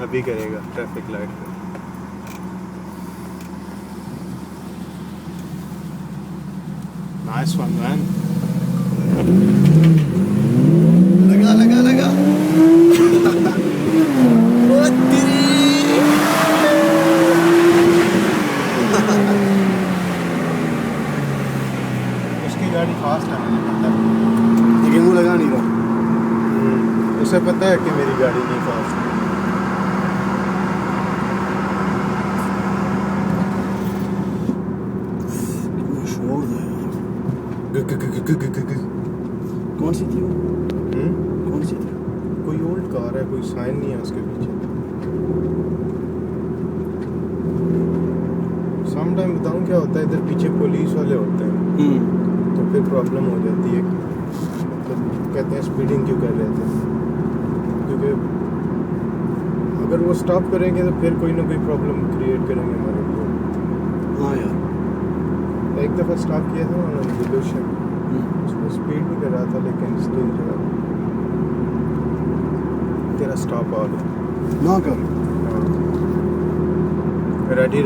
अभी करेगा traffic light पे। Nice one man. लगा लगा लगा ओ तेरी उसकी गाड़ी फास्ट है, मुझे पता है। लेकिन वो लगा नहीं रहा। उसे पता है कि मेरी गाड़ी नहीं फास्ट है। कितना शोर था यार। कौन सी थी वो? कौन सी थी? कोई ओल्ड कार है, कोई साइन नहीं है उसके पीछे। सम टाइम बताऊँ क्या होता है, इधर पीछे पुलिस वाले होते हैं तो फिर प्रॉब्लम हो जाती है। तो कहते हैं स्पीडिंग क्यों कर रहे थे, क्योंकि अगर वो स्टॉप करेंगे तो फिर कोई ना कोई प्रॉब्लम क्रिएट करेंगे हमारे ऊपर। हाँ यार। एक दफ़ा स्टॉप किया था उन्होंने डिलूशन, उसमें स्पीड भी कर रहा था लेकिन स्टिल जो है तेरा स्टॉप आ गया। ना कर। रेडी